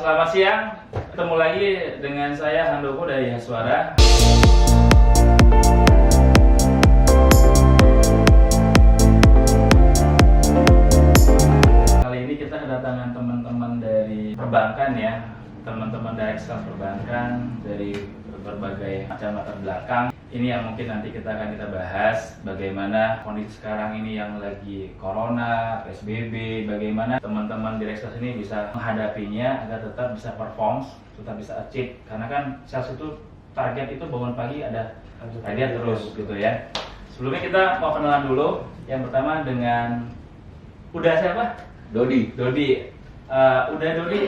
Selamat siang, ketemu lagi dengan saya Handoko dari Haswara. Kali ini kita kedatangan teman-teman dari perbankan ya, teman-teman dari eksternal perbankan dari berbagai macam latar belakang. Ini yang mungkin nanti kita bahas bagaimana kondisi sekarang ini yang lagi corona, PSBB, bagaimana teman-teman di Rextas ini bisa menghadapinya agar tetap bisa perform, tetap bisa achieve. Karena kan sales itu target itu bangun pagi ada target terus gitu ya. Sebelumnya kita mau kenalan dulu. Yang pertama dengan udah siapa? Dodi. Udah Dodi,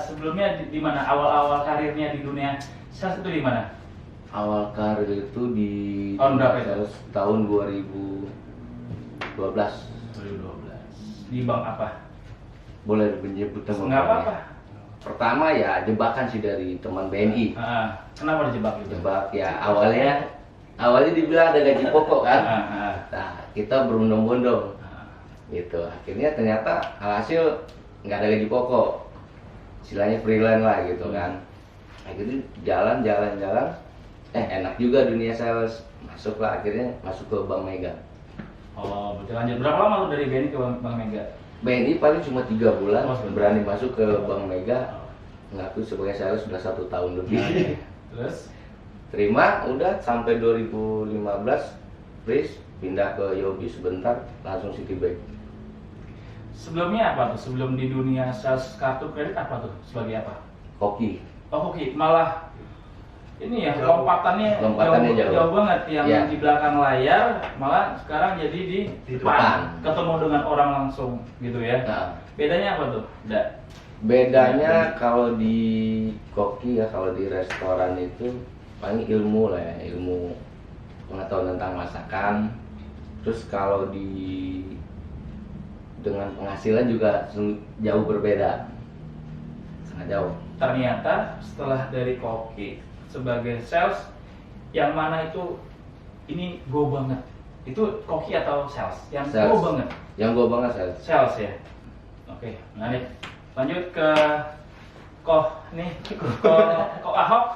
sebelumnya di mana awal-awal karirnya di dunia sales itu di mana? Awal karir itu di Tahun berapa itu? Tahun 2012. 2012. Di bank apa? Boleh menyebutkan Nggak apa-apa. Pertama ya jebakan sih dari teman BNI. Kenapa dijebak gitu? Jebak ya awalnya dibilang ada gaji pokok kan. Nah kita berbondong-bondong. Gitu. Akhirnya ternyata hasil nggak ada gaji pokok. Istilahnya freelance lah gitu kan. Akhirnya jalan. Enak juga dunia sales, akhirnya masuk ke Bank Mega. Oh, berarti lanjut. Berapa lama lu dari BNI ke Bank Mega? BNI paling cuma 3 bulan, Oh, sebentar. berani masuk ke Bank Mega. Ngaku sebagai sales sudah 1 tahun lebih. Terus? Terima, udah sampai 2015, please pindah ke Yobi sebentar, langsung Citibank. Sebelumnya apa tuh? Sebelum di dunia sales kartu kredit apa tuh? Sebagai apa? Koki. Oh, oke. Malah ini ya lompatannya Jauh. jauh banget yang Ya. di belakang layar malah sekarang jadi di depan. ketemu dengan orang langsung gitu ya. Nah, Bedanya apa tuh? bedanya kalau di koki ya, kalau di restoran itu paling ilmu lah ya, ilmu pengetahuan tentang masakan. Terus kalau dengan penghasilan juga jauh berbeda, sangat jauh. Ternyata setelah dari koki sebagai sales yang mana itu ini go banget, itu koki atau sales yang Sales. go banget? Yang gue banget saya. Sales ya. Oke, menarik. Lanjut ke Koh Ahok.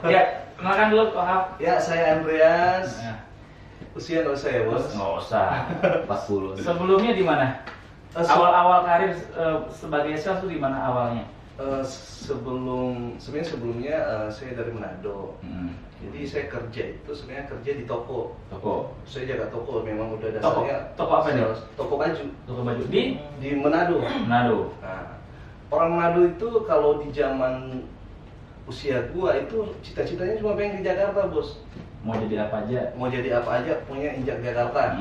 Ya, kenalkan dulu Koh Ahok. Ya, saya Andreas. Nah, Usia nggak usah ya, Bos? nggak usah. 40. Sebelumnya di mana? Awal-awal karir sebagai sales itu di mana awalnya? Sebelumnya saya dari Manado. Jadi saya kerja itu sebenarnya kerja di toko. Toko. Saya jaga toko, memang udah Toko- dasarnya. toko apa nih? sales. Toko baju Toko baju di di Manado. Manado. Nah, orang Manado itu kalau di zaman usia gua itu cita-citanya cuma pengen di Jakarta, Bos. Mau jadi apa aja? Mau jadi apa aja punya injak Jakarta.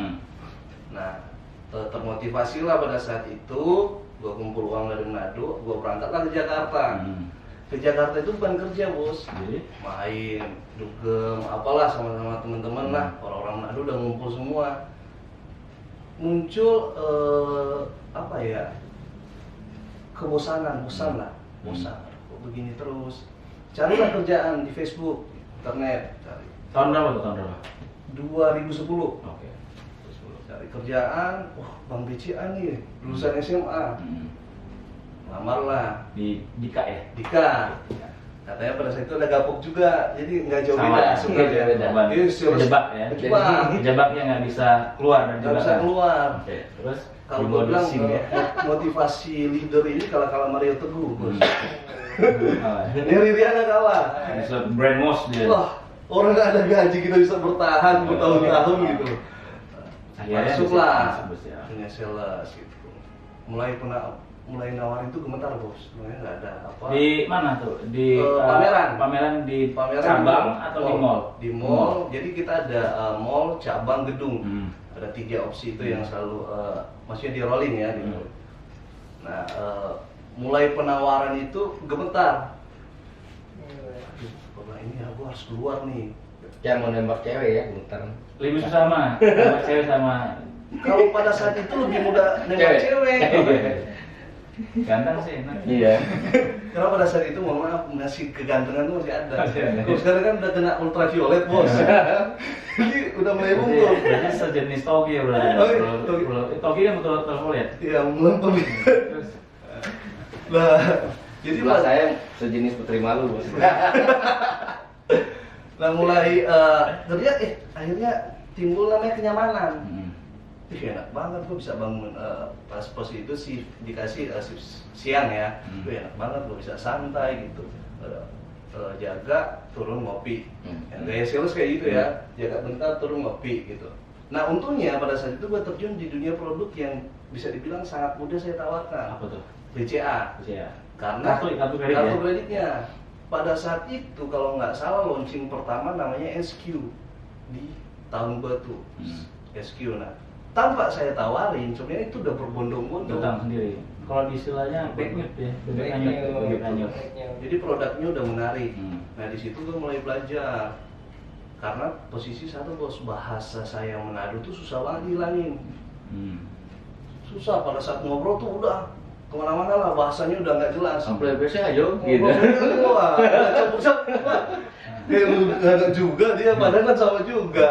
Nah, termotivasi lah pada saat itu, gua kumpul uang dari Manado, gua berangkatlah ke Jakarta. Ke Jakarta itu bukan kerja, Bos, Jadi main, dugem, apalah sama-sama teman-teman lah, orang-orang Manado udah ngumpul semua. Muncul apa ya? Bosan lah. Kok begini terus. Carilah kerjaan di Facebook, internet, cari. tahun berapa tuh? Tahun berapa? 2010. Oke. Cari kerjaan, Bang BCA nih, lulusan SMA. Lamar lah, Di Dika ya? Dika. Katanya pada saat itu ada gapok juga, jadi nggak jauh Sama beda. ya? Sebenarnya. Beda. Iya, sales. Kejebak ya? Kejebak. Kejebaknya nggak bisa keluar dari Nggak bisa jebakan. keluar. Oke, terus Kalau gue bilang dimodusing ya? motivasi leader ini kalah Mario Teguh, Bos. Kalah. Ini Ririana kalah. Bisa brainwash dia. Wah, orang nggak ada gaji kita bisa bertahan bertahun-tahun gitu. Akhirnya Masuklah bisa ya. punya sales gitu. Mulai nawarin tuh gemetar, Bos. Sebenarnya nggak ada apa. Di mana tuh? Di Pameran. Pameran di Pameran cabang atau di mall? Di mall. Jadi kita ada mall, cabang, gedung. Ada 3 opsi itu yang selalu maksudnya di rolling ya gitu. Nah, mulai penawaran itu gemetar. Aduh, ini aku harus keluar nih. Jangan mau nembak cewek ya, bentar. Lebih susah mah, sama cewek sama Kalau pada saat itu lebih mudah nembak cewek. ganteng sih enak. Iya. Karena pada saat itu mohon maaf masih kegantengan tuh masih ada. Masih ada. Kalau sekarang kan udah kena ultraviolet, Bos. Jadi udah mulai luntur. Berarti sejenis togi ya berarti. Oh, iya, togi. Togi kan betul ya? Iya, melempem. Terus Nah, Jadi sebelah saya sejenis putri malu bos. Nah mulai kerja, akhirnya timbul namanya kenyamanan. Enak banget gue bisa bangun pas pos itu sih dikasih shift siang ya. Enak banget gue bisa santai gitu. Jaga turun ngopi. Gaya sales kayak gitu ya. Jaga bentar turun ngopi gitu. Nah untungnya pada saat itu gue terjun di dunia produk yang bisa dibilang sangat mudah saya tawarkan. Apa tuh? BCA. BCA. Karena kartu kredit ya? kreditnya pada saat itu kalau nggak salah launching pertama namanya SQ di tahun gua tuh. SQ. Nah tanpa saya tawarin sebenarnya itu udah berbondong-bondong. Datang sendiri. Kalau di istilahnya backnyut ya, backnyut. Jadi produknya udah menarik. Nah di situ gua mulai belajar. Karena posisi satu bos, bahasa saya Manado tuh susah banget hilangin. Susah pada saat ngobrol tuh udah kemana-mana lah, bahasanya udah nggak jelas. Sampai biasa aja gitu. Wah, campur-campur. Kayak nggak juga dia, padahal kan sama juga.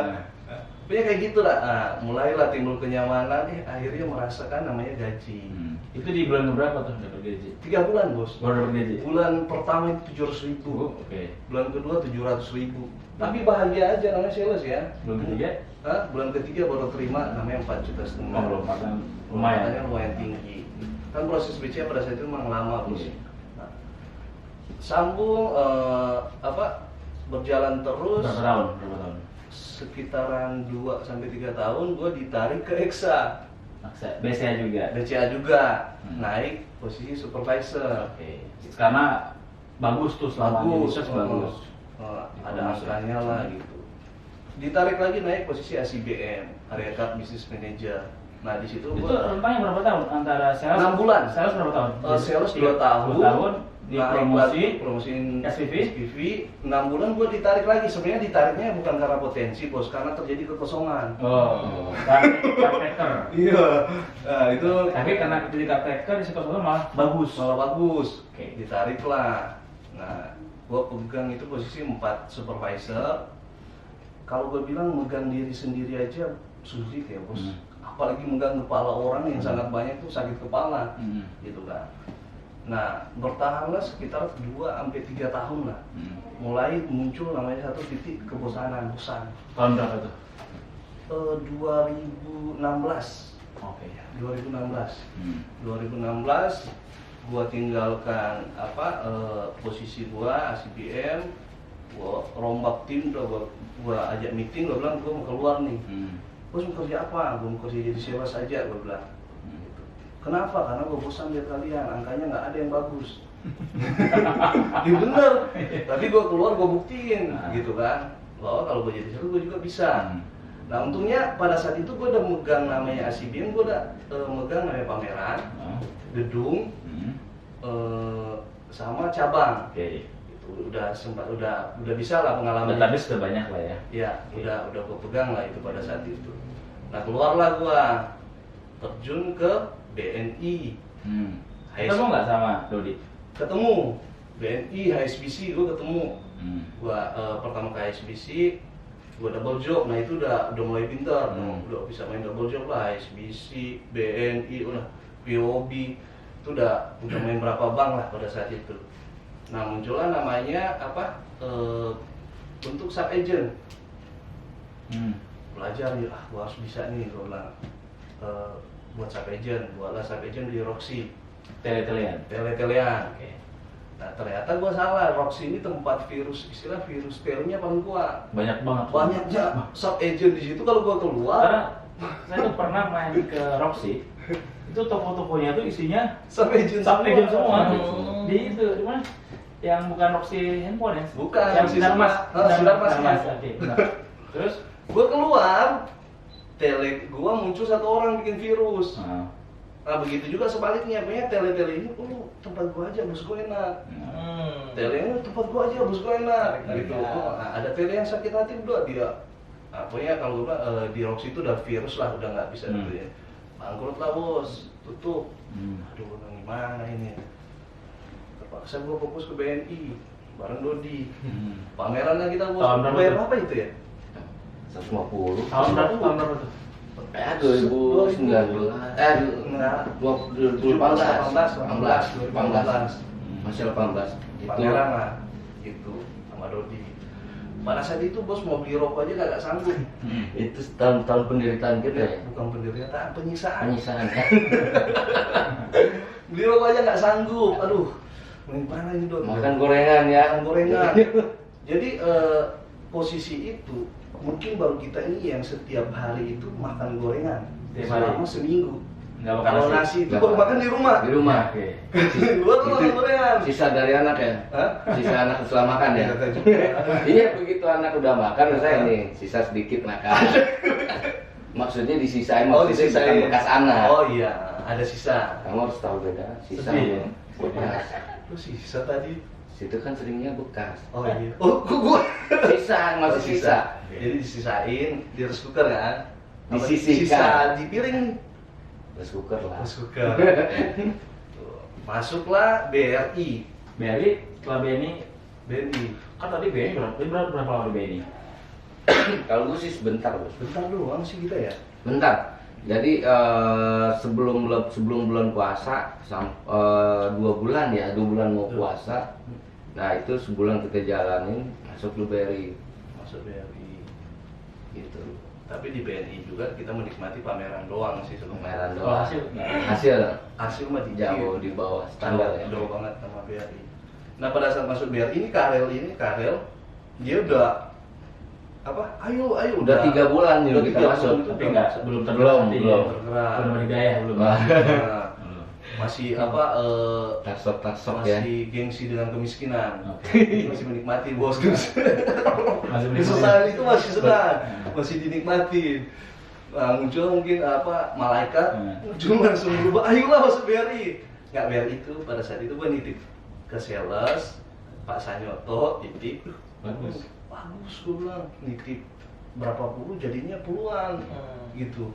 Punya kayak gitu lah. Nah, mulailah timbul kenyamanan. Akhirnya merasakan namanya gaji. Itu di bulan berapa tuh dapat gaji? 3 bulan bos. Baru dapat gaji. Bulan pertama itu 700.000. Oke. Bulan kedua 700.000. Tapi bahagia aja namanya sales ya. Bulan ketiga? Bulan ketiga baru terima namanya 4,5 juta. Oh, makan lumayan. Makanya lumayan tinggi. Kan proses BCA pada saat itu memang lama bos. Nah, sambung berjalan terus. Berapa tahun? Sekitaran 2-3 tahun gue ditarik ke EXA. BCA juga. BCA juga naik posisi supervisor. Oke. Karena bagus tuh selama di research bagus. Ada angkanya lah gitu. Ditarik lagi naik posisi ACBM, Area Card Business Manager. Nah di situ itu rentangnya berapa tahun antara sales? 6 bulan. Sales berapa tahun? Sales 2 tahun. 2 tahun di promosiin SPV. 6 bulan gue ditarik lagi. Sebenarnya ditariknya bukan karena potensi bos, karena terjadi kekosongan. Oh, caretaker. Iya. Nah itu. Tapi karena jadi caretaker di sektor malah bagus. Oke. Ditarik lah. Nah, gue pegang itu posisi 4 supervisor. Kalau gue bilang megang diri sendiri aja sulit ya bos. Apalagi megang kepala orang yang sangat banyak tuh sakit kepala, gitu kan. Nah, bertahanlah sekitar 2-3 tahun lah. Mulai muncul namanya satu titik kebosanan, bosan. Tahun berapa tuh? 2016. Oke ya. 2016 gua tinggalkan posisi gua ACBM, gua rombak tim, gua ajak meeting, gua bilang gua mau keluar nih. Bos mau kerja apa? Gua mau kerja jadi sales saja, gua bilang. Gitu. Kenapa? Karena gua bosan lihat kalian, angkanya nggak ada yang bagus. Iya bener. Tapi gua keluar gua buktiin, gitu kan. Bahwa kalau gua jadi sales gua juga bisa. Nah untungnya pada saat itu gue udah megang namanya ACBM, gue udah megang namanya pameran, gedung, sama cabang. Itu udah bisa lah pengalaman. Tapi sudah banyak lah ya. Ya, udah gue pegang lah itu pada saat itu. Nah keluarlah gue terjun ke BNI. Ketemu nggak sama Dodi? Ketemu BNI, HSBC gue ketemu. Gue pertama ke HSBC. Gue double job, nah itu udah mulai pintar, udah bisa main double job lah, SBC, BNI, udah POB, itu udah main berapa bank lah pada saat itu. Nah muncullah namanya untuk sub agent, belajar ya, gue harus bisa nih, gue bilang buat sub agent, buatlah sub agent di Roxy, Tele-telean. Okay. Nah ternyata gue salah, Roxy ini tempat virus telnya paling kuat. Banyak banget. Banyaknya sub agent di situ kalau gue keluar. Karena saya tuh pernah main ke Roxy, itu toko-tokonya tuh isinya sub agent semua. Di itu di mana? Yang bukan Roxy handphone ya? Bukan. Yang Sinar Mas. Oke. Terus gue keluar, tele gue muncul satu orang bikin virus. Nah begitu juga sebaliknya, punya tele ini, tempat gua aja bos gua enak. Tele ini tempat gua aja bos gua enak. Gitu. Nah, ada tele yang sakit hati udah dia. Pokoknya kalau gua di Roxy itu udah virus lah, udah nggak bisa gitu ya. Bangkrut lah bos, tutup. Aduh, gimana ini? Terpaksa gua fokus ke BNI bareng Dodi. Pamerannya kita bos. Bayar apa itu ya? 150. Tahun berapa tuh? 2019. 2018. Masih 18. Pangeran lah gitu sama Dodi. Pada saat itu bos mau beli rokok aja gak sanggup. Itu tahun-tahun penderitaan kita ya. Bukan penderitaan, penyiksaan. Penyiksaan kan. Beli rokok aja gak sanggup. Aduh, gimana ini Dot? Makan gorengan ya. Makan gorengan. Jadi posisi itu mungkin baru kita ini yang setiap hari itu makan gorengan Setiap hari? selama seminggu. Nggak makan Kalau nasi? nasi itu Nggak baru makan. makan di rumah. Di rumah. Oke. Di luar tuh makan gorengan. Sisa dari anak ya. Hah? Sisa anak setelah makan ya. Kata juga. Iya begitu anak udah makan saya ini sisa sedikit makan. Maksudnya disisain maksudnya bukan bekas anak. Oh iya, ada sisa. Kamu harus tahu beda sisa Sedih ya? bekas. Lu sisa tadi. Situ kan seringnya bekas. Oh iya. Oh, gua. Sisa masih sisa. Jadi disisain di rice cooker kan? Apa, Disisihkan. Sisa di piring Rice cooker lah. rice cooker. Tuh. Masuklah BRI. BRI setelah BNI BRI. kan tadi BNI berapa lama di BNI? Kalau gue sih sebentar bos. Bentar doang sih kita ya. Bentar. Jadi sebelum bulan puasa 2 bulan ya, 2 bulan mau puasa. Nah itu sebulan kita jalanin masuk Blueberry Masuk BRI. gitu. Tapi di BNI juga kita menikmati pameran doang sih Pameran sebenarnya. Oh, doang. hasil? Hasil Hasil mah di jauh di bawah standar ya. jauh banget sama BRI. Nah pada saat masuk BRI ini Karel dia udah apa? Ayo Udah 3 bulan Udah kita 3 masuk. bulan itu Tapi nggak belum Belum, tergerak belum. bergerak. belum berdaya belum. Wah. Nah, masih apa? Tasok ya. Masih gengsi dengan kemiskinan. Oke. Masih menikmati bos. Masih Di sosial itu masih senang, masih dinikmati. Nah, muncul mungkin apa malaikat, muncul langsung berubah. Ayolah masuk BRI. Nggak BRI itu pada saat itu gua nitip ke sales Pak Sanyoto, titip. Bagus. Bagus gua bilang nitip berapa puluh jadinya puluhan gitu.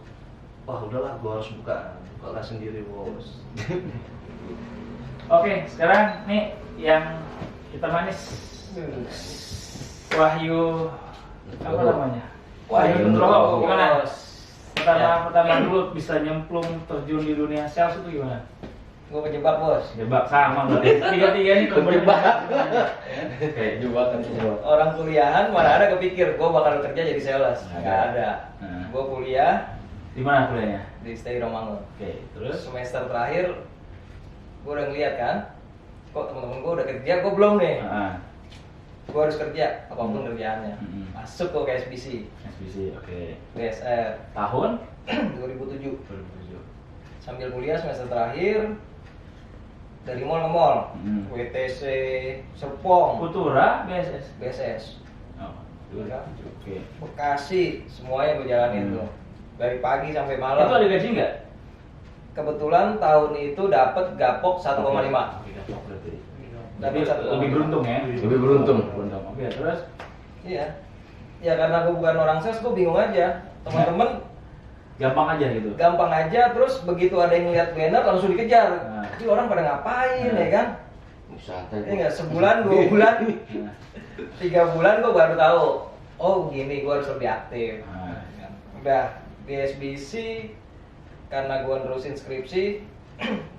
Wah udahlah gua harus bukalah sendiri bos. Oke, sekarang nih yang kita manis Wahyu apa namanya? Wahyu Nugroho gimana? Pertama dulu bisa nyemplung terjun di dunia sales itu gimana? Gue kejebak bos. Jebak sama berarti. Tiga-tiga ini Terjebak. Oke. Jebakan semua. Orang kuliahan mana ada kepikir gue bakal kerja jadi sales. Nggak ada. Hmm. Gue kuliah Di mana kuliahnya? di Stay Romangun. Oke, terus Semester terakhir gue udah ngeliat kan, kok teman-teman gue udah kerja, gue belum nih. ah, Gue harus kerja apapun kerjaannya. Hmm. Masuk gue ke SBC, SBC, oke. BSR Tahun 2007. 2007. Sambil kuliah semester terakhir dari mall ke mall, Hmm. WTC, Serpong, Futura BSS. BSS, Oh, 2007. Oke. Bekasi, semuanya gue jalanin Hmm. tuh. Dari pagi sampai malam. Itu ada gaji nggak? Kebetulan tahun itu dapat gapok 1,5. Oke, gapok berarti. Dapat Lebih, 1,5. lebih beruntung ya? Lebih beruntung. Beruntung. Oke, terus Iya. Ya karena gue bukan orang sales, gue bingung aja. Teman-teman gampang aja gitu. gampang aja, terus begitu ada yang lihat banner langsung dikejar. Nah. Jadi orang pada ngapain Nah. ya kan? Santai. Ini enggak sebulan, 2 bulan, Nah, 3 bulan gue baru tahu. Oh gini, gue harus lebih aktif. nah. Udah di SBC karena gue nerusin skripsi,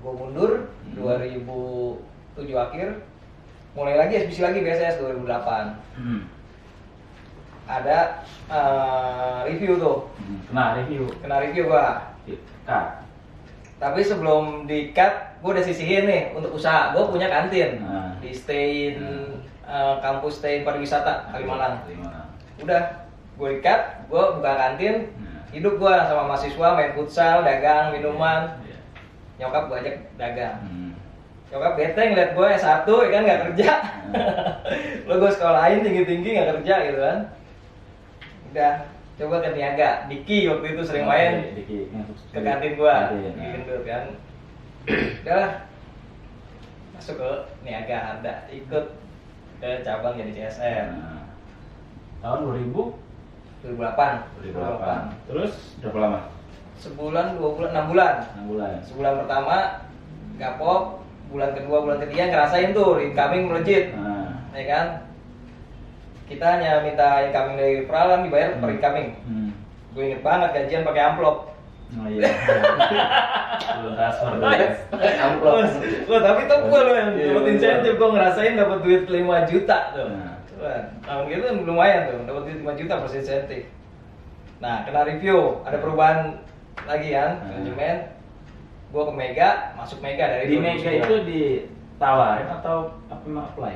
gue mundur 2007 akhir. Mulai lagi SBC lagi BSS 2008. Hmm. Ada review tuh, Kena review. kena review gua. Kak. Tapi sebelum di cut, gua udah sisihin nih untuk usaha. Gua punya kantin Nah. di Stein kampus Stein pariwisata Kalimalang. Kalimalang. Udah, gua di cut, gua buka kantin, Nah. hidup gua sama mahasiswa main futsal, dagang minuman. Iya. Nyokap gua ajak dagang. Hmm. Nyokap bete ngeliat gua S1 ya kan nggak kerja. Lo gua sekolahin tinggi-tinggi nggak kerja gitu kan. Udah, coba ke niaga. Diki waktu itu sering main Diki. ke kantin gua, Kantin, bikin nah. tuh kan. Udah lah, masuk ke niaga, ada ikut ke cabang jadi CSM Nah. Tahun 2000 2008. 2008. Terus berapa lama? Sebulan, 2 bulan, 6 bulan. 6 bulan. Sebulan pertama gapok, bulan kedua, bulan ketiga ngerasain tuh incoming melejit, Nah. ya kan? Kita hanya minta incoming dari referral, dibayar per incoming. Hmm. Gue inget banget gajian pakai amplop. Oh iya. Belum transfer dulu. Amplop. Wah, tapi tuh gue loh yang Iya, dapat bener. insentif, gue ngerasain dapat duit 5 juta tuh. Nah. Wah, tahun gitu lumayan tuh, dapat duit 5 juta plus insentif. Nah, kena review, ada perubahan lagi kan, manajemen. Gue ke Mega, masuk Mega dari Di Mega 2009. itu ditawarin atau apa memang apply?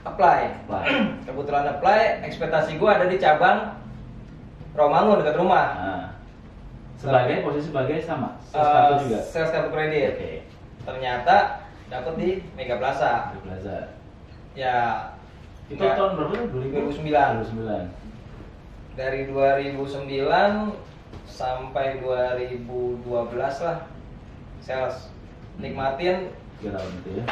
Apply. Apply. Kebetulan apply, ekspektasi gue ada di cabang Rawamangun dekat rumah. Nah. Sebagai posisi sebagai sama, sales Eh, kartu juga. Sales kartu kredit. Oke. Ternyata dapet di Mega Plaza. Di Plaza. Ya, Itu nggak- tahun berapa tuh? 2009. 2009. Dari 2009 sampai 2012 lah sales. Nikmatin 3 tahun itu ya.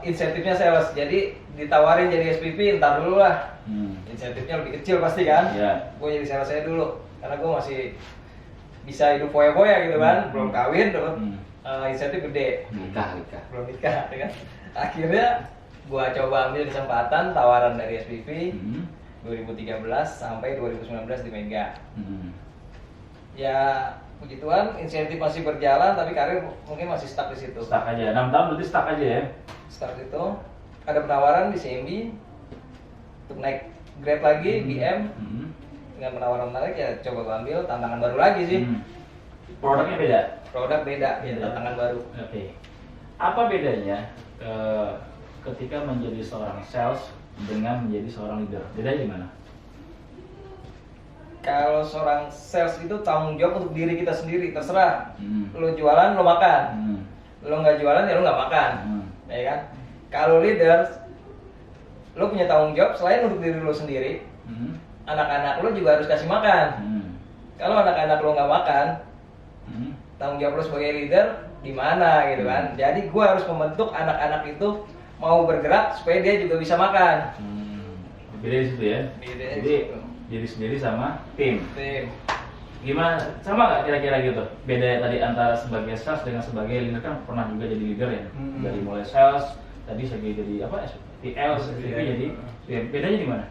insentifnya sales. Jadi ditawarin jadi SPP, ntar dulu lah. Insentifnya lebih kecil pasti kan. Iya. Gue jadi sales saya dulu karena gue masih bisa hidup foya-foya gitu kan, belum kawin dapat insentif gede, Nikah. belum nikah ya kan. Akhirnya gue coba ambil kesempatan tawaran dari SPP 2013 sampai 2019 di Mega. Ya begituan, insentif masih berjalan tapi karir mungkin masih stuck di situ. Stuck aja. 6 tahun berarti stuck aja ya. Stuck itu ada penawaran di CMB untuk naik grade lagi BM dengan penawaran menarik, ya coba gue ambil, tantangan baru lagi sih. Produknya beda. Produk beda, ya tantangan baru. Oke. Apa bedanya ketika menjadi seorang sales dengan menjadi seorang leader? Bedanya gimana? Kalau seorang sales itu tanggung jawab untuk diri kita sendiri, terserah. Hmm. Lo jualan, lo makan. Hmm. Lo nggak jualan, ya lo nggak makan. Hmm. Ya kan? Kalau leader, lo punya tanggung jawab selain untuk diri lo sendiri, Hmm. anak-anak lo juga harus kasih makan. Hmm. Kalau anak-anak lo nggak makan, Hmm. tanggung jawab lo sebagai leader di mana gitu kan? Jadi gua harus membentuk anak-anak itu mau bergerak supaya dia juga bisa makan. Beda di situ ya. Beda di Jadi situ. diri sendiri sama tim. Tim. Gimana? Sama nggak kira-kira gitu? Beda tadi antara sebagai sales dengan sebagai leader, kan pernah juga jadi leader ya. Dari mulai sales, tadi saya jadi apa? SPL, SPP jadi. Ya, bedanya di mana?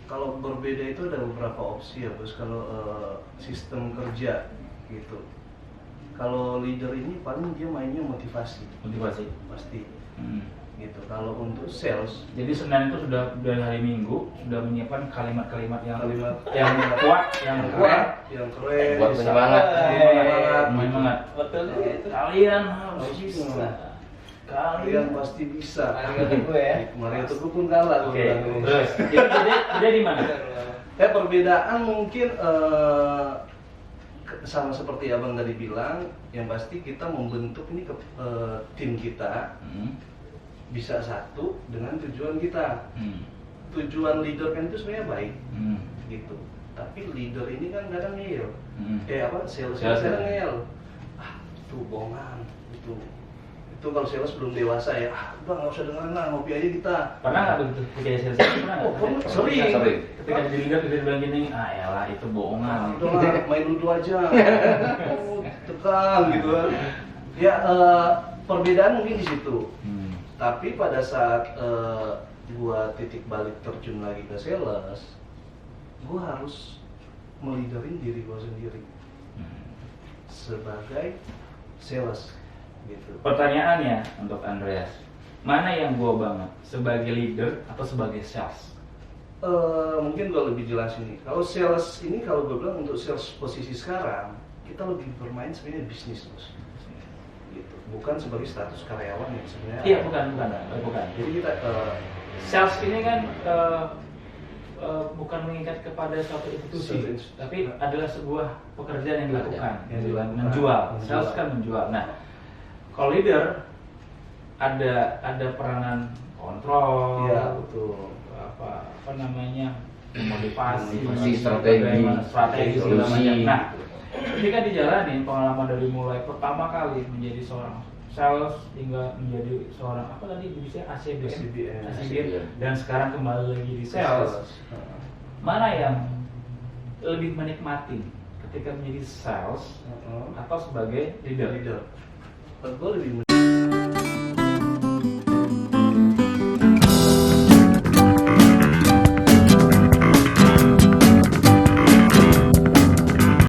Kalau berbeda itu ada beberapa opsi ya bos. Kalau sistem kerja gitu. Kalau leader ini paling dia mainnya motivasi Motivasi. pasti Hmm. gitu. Kalau untuk sales Jadi Senin itu sudah dari hari Minggu sudah menyiapkan kalimat-kalimat yang Kalimat. yang kuat, yang keren. yang keren Buat bisa- penyemangat. Semangat. Betul itu. Kalian harus bisa. kalian pasti bisa. Mario Teguh ya. Mario Teguh pun kalah. Oke. Terus jadi di mana? Perbedaan mungkin sama seperti abang tadi bilang, yang pasti kita membentuk ini tim kita bisa satu dengan tujuan kita. Tujuan leader kan itu sebenarnya baik gitu, tapi leader ini kan kadang ngeyel. Sales Sales. kadang ngeyel. Itu bohongan itu kalau sales belum dewasa ya. Bang nggak usah dengerin lah, ngopi aja kita. Pernah nggak begitu? Ketika sales pernah nggak? Oh, pernah. Sering. Ketika jadi leader kita bilang gini, elah itu bohongan. Udah lah, main ludo aja. Tekan gitu kan. Ya perbedaan mungkin di situ. Tapi pada saat gua titik balik terjun lagi ke sales, gua harus meliderin diri gua sendiri sebagai sales gitu. Pertanyaannya untuk Andreas, mana yang gua banget? Sebagai leader atau sebagai sales? Mungkin gua lebih jelas ini. Kalau sales ini, kalau gua bilang untuk sales posisi sekarang, kita lebih bermain sebenarnya bisnis bos. Gitu. Bukan sebagai status karyawan yang sebenarnya. Iya, bukan. Jadi kita Sales ini kan bukan mengikat kepada suatu institusi, tapi adalah sebuah pekerjaan yang dilakukan, Yang dilakukan. menjual. Menjual. Sales kan menjual. Nah, kalau leader ada peranan kontrol, Iya, betul. apa namanya, motivasi, Motivasi, strategi, segala solusi. macam. Nah, ketika dijalanin pengalaman dari mulai pertama kali menjadi seorang sales hingga menjadi seorang apa tadi bisa ACBN. ACBN dan sekarang kembali lagi di sales, mana yang lebih menikmati ketika menjadi sales atau sebagai leader? Gue lebih